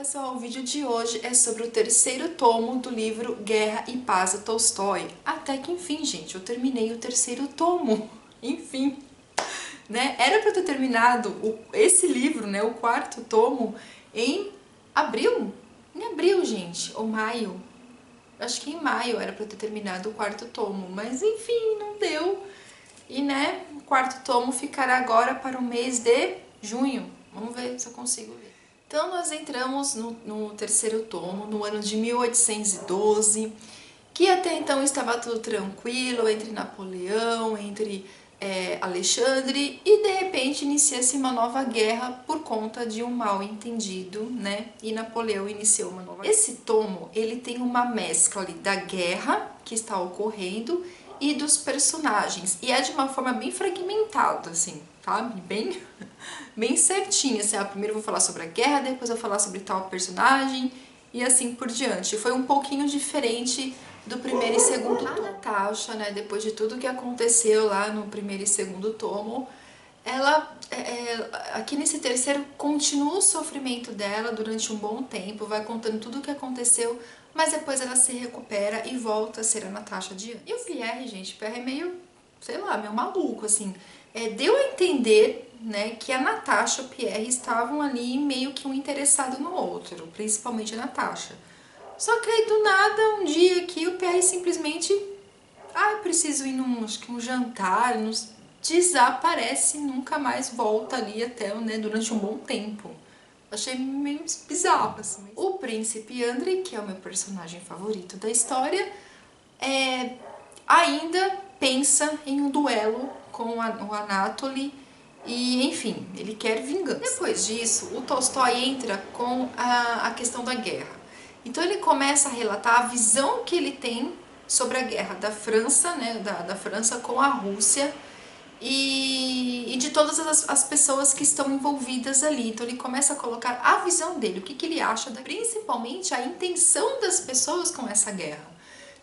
Pessoal, o vídeo de hoje é sobre o terceiro tomo do livro Guerra e Paz, de Tolstói. Até que enfim, gente, eu terminei o terceiro tomo. Enfim, né? Era para eu ter terminado esse livro, né, o quarto tomo, em abril. Em abril, gente, ou maio. Acho que em maio era para eu ter terminado o quarto tomo, mas enfim, não deu. E, né, o quarto tomo ficará agora para o mês de junho. Vamos ver se eu consigo ver. Então nós entramos no terceiro tomo, no ano de 1812, que até então estava tudo tranquilo entre Napoleão, entre Alexandre, e de repente inicia-se uma nova guerra por conta de um mal-entendido, né? E Napoleão iniciou uma nova guerra. Esse tomo, ele tem uma mescla ali da guerra que está ocorrendo e dos personagens, e é de uma forma bem fragmentada, assim, sabe? Bem certinha, assim, primeiro eu vou falar sobre a guerra, depois eu vou falar sobre tal personagem, e assim por diante. Foi um pouquinho diferente do primeiro e segundo tomo. A Natasha, né, depois de tudo que aconteceu lá no primeiro e segundo tomo, ela, aqui nesse terceiro, continua o sofrimento dela durante um bom tempo, vai contando tudo o que aconteceu, mas depois ela se recupera e volta a ser a Natasha de antes. E o Pierre, gente, o Pierre é meio, sei lá, meio maluco, assim. Deu a entender, né, que a Natasha e o Pierre estavam ali meio que um interessado no outro, principalmente a Natasha. Só que aí do nada, um dia aqui, o Pierre simplesmente, eu preciso ir num, acho que um jantar, desaparece, nunca mais volta ali até, né, durante um bom tempo. Achei meio bizarro, assim. O príncipe Andrei, que é o meu personagem favorito da história, ainda pensa em um duelo com o Anatoly e, enfim, ele quer vingança. Depois disso, o Tolstói entra com a questão da guerra. Então ele começa a relatar a visão que ele tem sobre a guerra da França, né, da França com a Rússia, e de todas as pessoas que estão envolvidas ali. Então ele começa a colocar a visão dele, o que ele acha, principalmente a intenção das pessoas com essa guerra.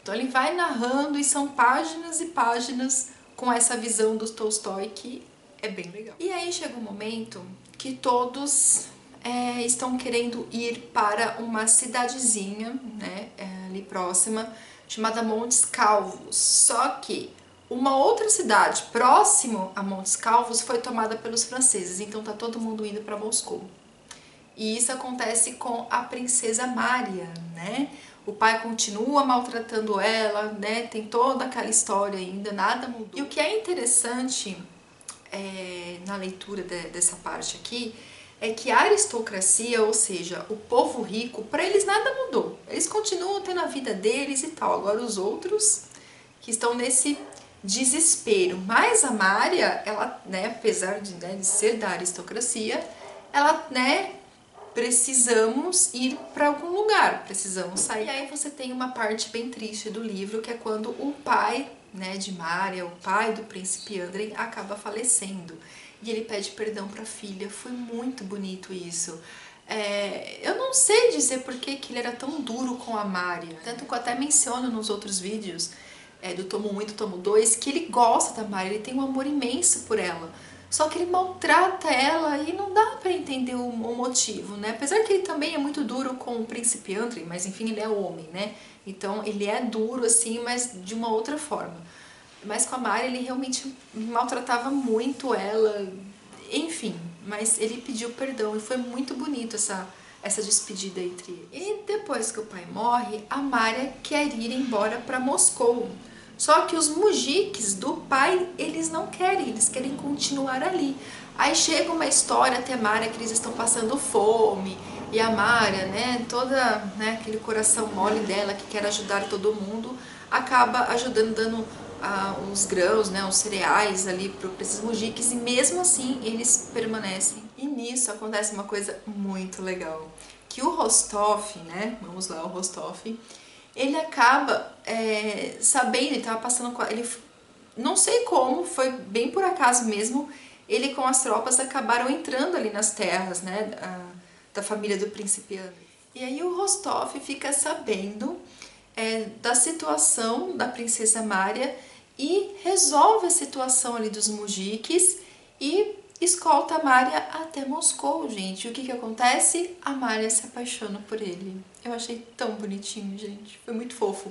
Então ele vai narrando e são páginas e páginas com essa visão do Tolstói que é bem legal. E aí chega um momento que todos estão querendo ir para uma cidadezinha, né, ali próxima, chamada Montes Calvos. Só que uma outra cidade próximo a Montes Calvos foi tomada pelos franceses, então tá todo mundo indo para Moscou. E isso acontece com a princesa Mária, né? O pai continua maltratando ela, né? Tem toda aquela história ainda, nada mudou. E o que é interessante na leitura dessa parte aqui é que a aristocracia, ou seja, o povo rico, para eles nada mudou. Eles continuam tendo a vida deles e tal. Agora os outros que estão nesse desespero. Mas a Mária, ela, né, apesar de ser da aristocracia, ela, né, precisamos ir para algum lugar, precisamos sair. E aí você tem uma parte bem triste do livro, que é quando o pai, né, de Mária, o pai do príncipe Andrei, acaba falecendo. E ele pede perdão para a filha. Foi muito bonito isso. Eu não sei dizer por que ele era tão duro com a Mária. Tanto que eu até menciono nos outros vídeos, do tomo 1 e do tomo 2, que ele gosta da Mária, ele tem um amor imenso por ela. Só que ele maltrata ela e não dá pra entender o motivo, né? Apesar que ele também é muito duro com o príncipe Andrei, mas enfim, ele é homem, né? Então ele é duro assim, mas de uma outra forma. Mas com a Mária ele realmente maltratava muito ela, enfim. Mas ele pediu perdão e foi muito bonito essa despedida entre eles. E depois que o pai morre, a Mária quer ir embora para Moscou. Só que os mujiques do pai, eles não querem, eles querem continuar ali. Aí chega uma história até Mária que eles estão passando fome, e a Mária, né, toda, né, aquele coração mole dela que quer ajudar todo mundo, acaba ajudando, dando os grãos, né, os cereais ali para esses mujiques, e mesmo assim eles permanecem. E nisso acontece uma coisa muito legal, que o Rostov, né, vamos lá, o Rostov, ele acaba sabendo, ele estava passando com ele, não sei como, foi bem por acaso mesmo, ele com as tropas acabaram entrando ali nas terras, né, da família do príncipe Andrei. E aí o Rostov fica sabendo da situação da princesa Mária e resolve a situação ali dos mujiques e escolta a Mária até Moscou, gente. E o que que acontece? A Mária se apaixona por ele. Eu achei tão bonitinho, gente. Foi muito fofo.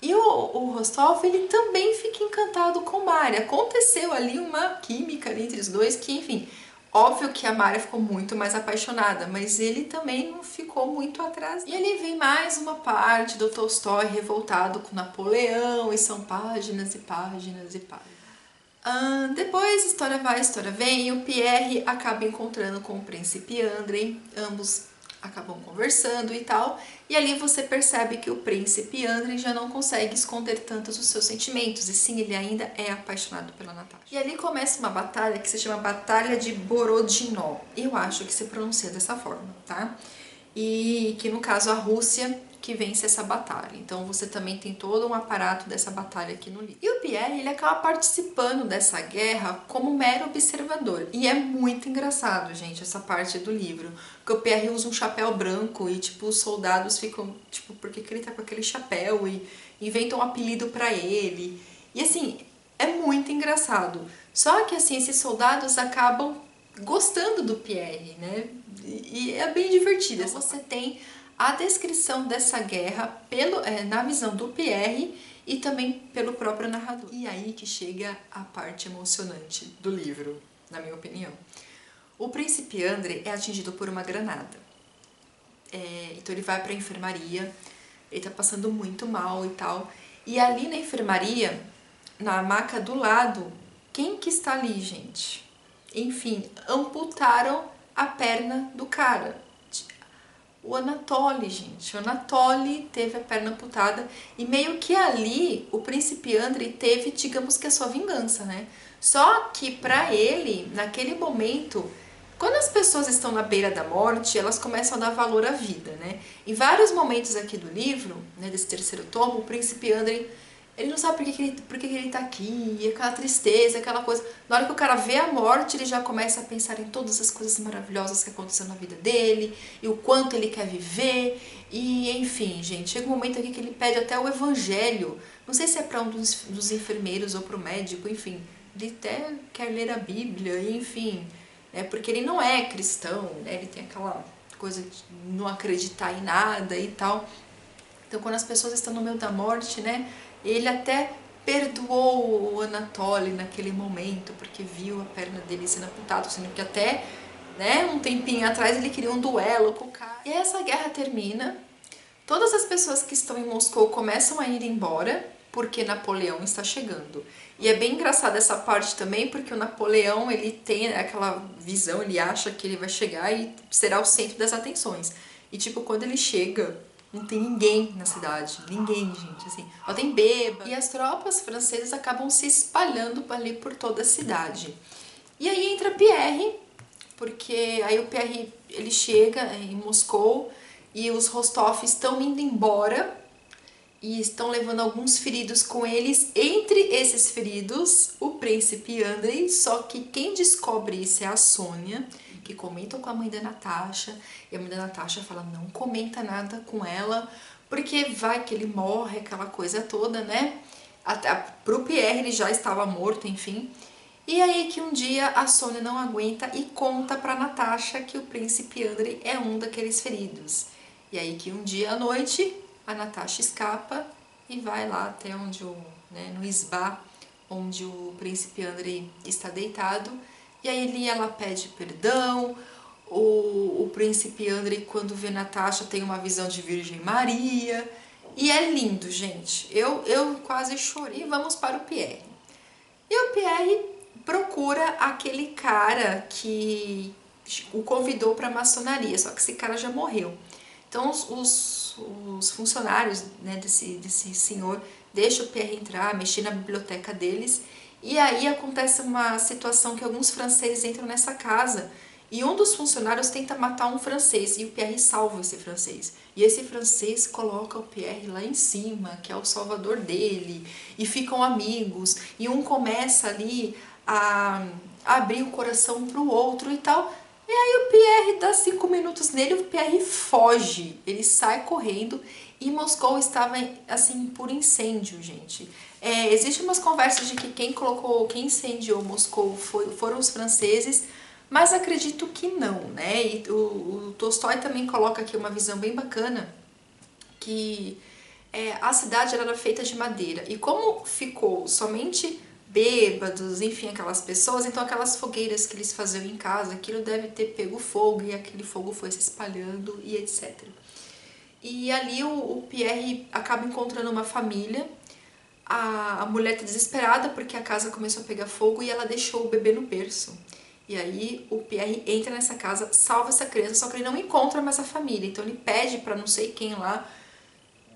E o Rostov, ele também fica encantado com Mária. Aconteceu ali uma química entre os dois que, enfim, óbvio que a Mária ficou muito mais apaixonada, mas ele também não ficou muito atrás. E ali vem mais uma parte do Tolstói revoltado com Napoleão, e são páginas e páginas e páginas. Depois, história vai, história vem, e o Pierre acaba encontrando com o príncipe Andrei, ambos acabam conversando e tal, e ali você percebe que o príncipe Andrei já não consegue esconder tantos os seus sentimentos, e sim, ele ainda é apaixonado pela Natasha. E ali começa uma batalha que se chama Batalha de Borodino, eu acho que se pronuncia dessa forma, tá? E que no caso a Rússia que vence essa batalha. Então você também tem todo um aparato dessa batalha aqui no livro. E o Pierre, ele acaba participando dessa guerra como mero observador. E é muito engraçado, gente, essa parte do livro. Porque o Pierre usa um chapéu branco e, tipo, os soldados ficam, tipo, por que ele tá com aquele chapéu? E inventam um apelido pra ele. E, assim, é muito engraçado. Só que, assim, esses soldados acabam gostando do Pierre, né? E é bem divertido. Então, você tem a descrição dessa guerra na visão do Pierre e também pelo próprio narrador. E aí que chega a parte emocionante do livro, na minha opinião. O príncipe Andrei é atingido por uma granada. Então ele vai para a enfermaria, ele tá passando muito mal e tal. E ali na enfermaria, na maca do lado, quem que está ali, gente? Enfim, amputaram a perna do cara. O Anatoly, gente. O Anatoly teve a perna amputada e meio que ali o príncipe Andrei teve, digamos que a sua vingança, né? Só que pra ele, naquele momento, quando as pessoas estão na beira da morte, elas começam a dar valor à vida, né? Em vários momentos aqui do livro, né, desse terceiro tomo, o príncipe Andrei, ele não sabe por que ele tá aqui, aquela tristeza, aquela coisa. Na hora que o cara vê a morte, ele já começa a pensar em todas as coisas maravilhosas que aconteceram na vida dele, e o quanto ele quer viver, e enfim, gente, chega um momento aqui que ele pede até o evangelho. Não sei se é para um dos enfermeiros ou para o médico, enfim. Ele até quer ler a Bíblia, enfim, né, porque ele não é cristão, né, ele tem aquela coisa de não acreditar em nada e tal. Então, quando as pessoas estão no meio da morte, né, ele até perdoou o Anatoly naquele momento, porque viu a perna dele sendo amputada, sendo que até, né, um tempinho atrás ele queria um duelo com o cara. E essa guerra termina, todas as pessoas que estão em Moscou começam a ir embora, porque Napoleão está chegando. E é bem engraçada essa parte também, porque o Napoleão, ele tem aquela visão, ele acha que ele vai chegar e será o centro das atenções. E tipo, quando ele chega, não tem ninguém na cidade, ninguém, gente, assim, só tem bêbado. E as tropas francesas acabam se espalhando ali por toda a cidade. E aí entra Pierre, porque aí o Pierre, ele chega em Moscou e os Rostov estão indo embora e estão levando alguns feridos com eles. Entre esses feridos, o príncipe Andrei, só que quem descobre isso é a Sônia, que comenta com a mãe da Natasha, e a mãe da Natasha fala, não comenta nada com ela, porque vai que ele morre, aquela coisa toda, né? Até pro Pierre ele já estava morto, enfim. E aí que um dia a Sônia não aguenta e conta pra Natasha que o príncipe Andrei é um daqueles feridos. E aí que um dia à noite a Natasha escapa e vai lá até onde no spa, onde o príncipe Andrei está deitado. E aí ela pede perdão, o príncipe Andrei, quando vê Natasha, tem uma visão de Virgem Maria. E é lindo, gente. Eu quase chorei. E vamos para o Pierre. E o Pierre procura aquele cara que o convidou para a maçonaria, só que esse cara já morreu. Então os funcionários, né, desse senhor deixam o Pierre entrar, mexer na biblioteca deles, e aí acontece uma situação que alguns franceses entram nessa casa e um dos funcionários tenta matar um francês e o Pierre salva esse francês. E esse francês coloca o Pierre lá em cima, que é o salvador dele, e ficam amigos, e um começa ali a abrir o coração para o outro e tal. E aí o Pierre dá 5 minutos nele, o Pierre foge, ele sai correndo e Moscou estava assim por incêndio, gente. Existem umas conversas de que quem incendiou Moscou foram os franceses, Mas acredito que não, né? E o Tolstói também coloca aqui uma visão bem bacana, que a cidade era feita de madeira, e como ficou somente bêbados, enfim, aquelas pessoas, então aquelas fogueiras que eles faziam em casa, aquilo deve ter pego fogo, e aquele fogo foi se espalhando, e etc. E ali o Pierre acaba encontrando uma família, a mulher tá desesperada porque a casa começou a pegar fogo e ela deixou o bebê no berço. E aí o Pierre entra nessa casa, salva essa criança, só que ele não encontra mais a família, então ele pede para não sei quem lá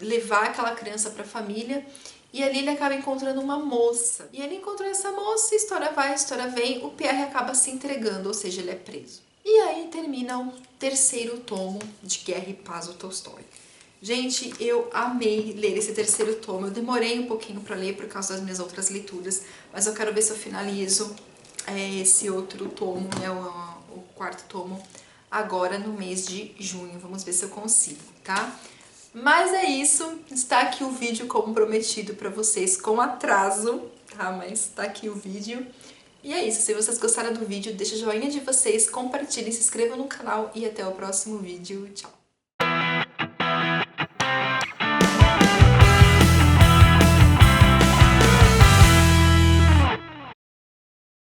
levar aquela criança para a família, e ali ele acaba encontrando uma moça. E ele encontrou essa moça, história vai, história vem, o Pierre acaba se entregando, ou seja, ele é preso. E aí termina o terceiro tomo de Guerra e Paz, do Tolstói. Gente, eu amei ler esse terceiro tomo, eu demorei um pouquinho para ler por causa das minhas outras leituras, mas eu quero ver se eu finalizo esse outro tomo, né, o quarto tomo, agora no mês de junho. Vamos ver se eu consigo, tá? Mas é isso, está aqui o vídeo como prometido para vocês, com atraso, tá? Mas está aqui o vídeo. E é isso, se vocês gostaram do vídeo, deixa o joinha de vocês, compartilhem, se inscrevam no canal e até o próximo vídeo. Tchau!